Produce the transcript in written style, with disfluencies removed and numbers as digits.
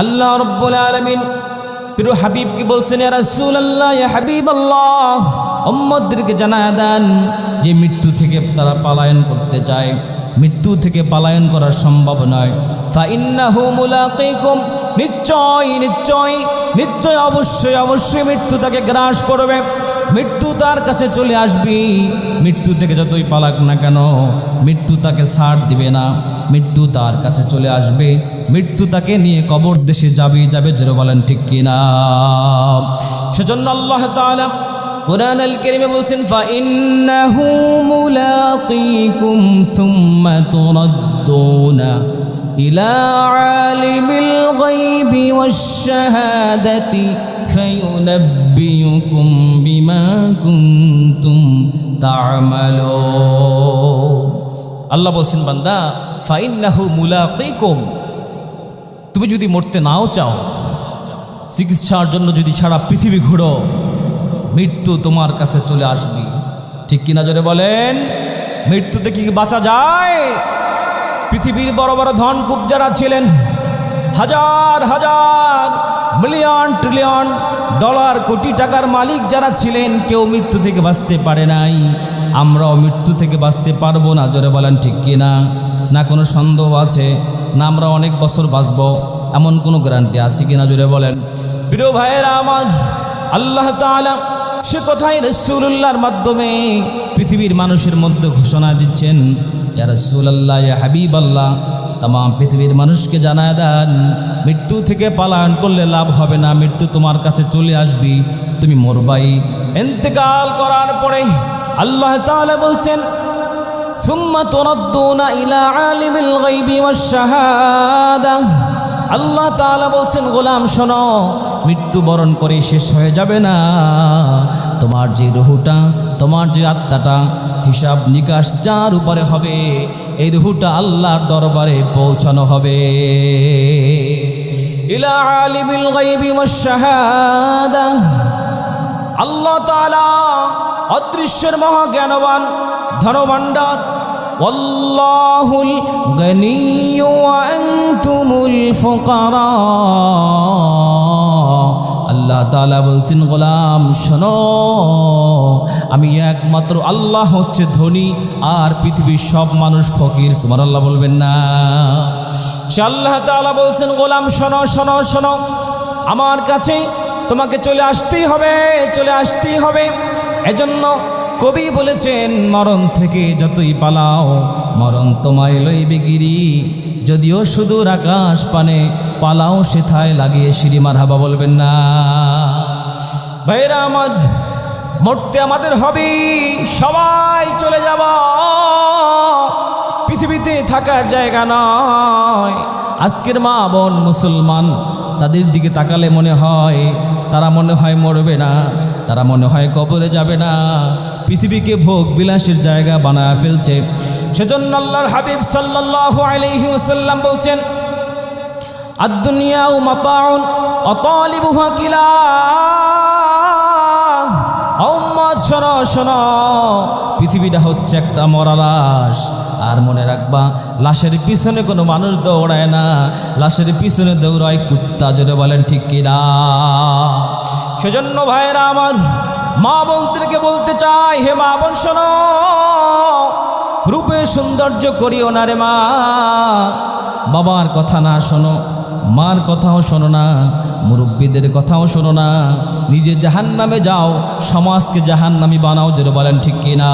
আল্লাহ রাব্বুল আলামিন প্রিয় হাবিবকে বলছেন, ইয়া রাসূলুল্লাহ, ইয়া হাবিবাল্লাহ, উম্মতদেরকে জানায় দেন যে মৃত্যু থেকে তারা পলায়ন করতে চায়, মৃত্যু থেকে পলায়ন করা সম্ভব নয়। ফা ইন্নাহু মুলাকিকুম, নিশ্চয় নিশ্চয় নিশ্চয় অবশ্যই অবশ্যই মৃত্যু তাকে গ্রাস করবে, মৃত্যু তার কাছে চলে আসবে। মৃত্যু থেকে যতই পালাক না কেন মৃত্যু তাকে ছাড় দিবে না, মৃত্যু তার কাছে চলে আসবে, মৃত্যু তাকে নিয়ে কবর দেশে যাবে যাবে বলেন ঠিক কিনা? সেজন্য আল্লাহ তাআলা কুরআন আল কারীমে বলছেন, ফা ইন্নাহু মুলাকিকুম সুম্মা তুরাদ্দুনা ইলা আলিমিল গায়বি ওয়াশ শাহাদাতি ফায়ুনাব্বিউকুম বিমা কুনতুম তা'মালুন। আল্লাহ বলছেন, বান্দা, ফা ইন্নাহু মুলাকিকুম, তুমি যদি মরতে নাও চাও, চিকিৎসার জন্য যদি সারা পৃথিবী ঘুরো, মৃত্যু তোমার কাছে চলে আসবে। ঠিক কিনা জোরে বলেন? মৃত্যু থেকে কি বাঁচা যায়? পৃথিবীর বড় বড় ধনকুব যারা ছিলেন, হাজার হাজার মিলিয়ন ট্রিলিয়ন ডলার কোটি টাকার মালিক যারা ছিলেন, কেউ মৃত্যু থেকে বাঁচতে পারে নাই। আমরাও মৃত্যু থেকে বাঁচতে পারবো না, জোরে বলেন ঠিক কিনা? না কোনো সন্দেহ আছে? না আমরা অনেক বছর বাঁচবো, এমন কোনো গ্যারান্টি আছে কিনা জোরে বলেন? প্রিয় ভাইয়েরা আমার, আল্লাহ তাআলা সে কথাই রাসূলুল্লাহর মাধ্যমে পৃথিবীর মানুষের মধ্যে ঘোষণা দিচ্ছেন, ইয়া রাসূলুল্লাহ, ইয়া হাবিবাল্লাহ, তামাম পৃথিবীর মানুষকে জানায় দেন, মৃত্যু থেকে পলায়ন করলে লাভ হবে না, মৃত্যু তোমার কাছে চলে আসবে, তুমি মরবাই। ইন্তেকাল করার পরে আল্লাহ তাআলা বলছেন, সুম্মা তুরাদ্দুনা ইলা আলিমিল গায়বি ওয়াশ শাহাদা। আল্লাহ তাআলা বলছেন, গোলাম শোনো, মৃত্যুবরণ করে শেষ হয়ে যাবে না, তোমার যে রুহটা, তোমার যে আত্মাটা, হিসাব নিকাশ যার উপরে হবে, এই রুহটা আল্লাহর দরবারে পৌঁছানো হবে। ইলা আলিমিল গায়বি ওয়াশ শাহাদা, আল্লাহ তাআলা অদৃশ্যের মহাজ্ঞানবান, ধনভাণ্ডার। ওয়াল্লাহুল গনিয়্যু ওয়া আনতুমুল ফুকারা। আল্লাহ তাআলা বলছেন, গোলাম শোনো, আমি একমাত্র আল্লাহ হচ্ছে ধনী, আর পৃথিবীর সব মানুষ ফকির। সুবহানাল্লাহ বলবেন না? সে আল্লাহ তাআলা বলছেন, গোলাম শোনো শোনো শোনো, আমার কাছে তোমাকে চলে আসতেই হবে, চলে আসতেই হবে। এজন্য কবি বলেছেন, মরণ থেকে যতই পালাও মরণ তোমায় লইবে গিরি, যদিও সুদূর আকাশ পানে পালাও সেথায় লাগিয়ে সিঁড়ি। মারহাবা বলবেন না? ভাইরা আমার, মরতে আমাদের হবে, সবাই চলে যাব, পৃথিবীতে থাকার জায়গা নয়। আজকের মা বোন মুসলমান, তাদের দিকে তাকালে মনে হয় তারা মনে হয় মরবে না, তারা মনে হয় কবরে যাবে না, পৃথিবীকে ভোগ বিলাসের জায়গা বানায় ফেলছে। সেজন্য আল্লাহর হাবিব সাল্লাল্লাহু আলাইহি ওয়াসাল্লাম বলছেন, আদ-দুনিয়া মাতাউন ওয়া তালিবুহা কিলাহ। উম্মত শোনো শোনো, পৃথিবীটা হচ্ছে একটা মরা লাশ, আর মনে রাখবা, লাশের পিছনে কোনো মানুষ দৌড়ায় না, লাশের পিছনে দৌড়ায় কুত্তা। জোরে বলেন ঠিক কিনা? সেজন্য ভাইয়েরা আমার, মা বোনদেরকে বলতে চাই, হে মা বোন শোনো, রূপের সৌন্দর্য করিও না রে মা। বাবার কথা না শোনো, মার কথাও শোনো না, মুরব্বীদের কথাও শোনো না, নিজে জাহান্নামে যাও, সমাজকে জাহান্নামী বানাও। জোরে বলেন ঠিক কিনা?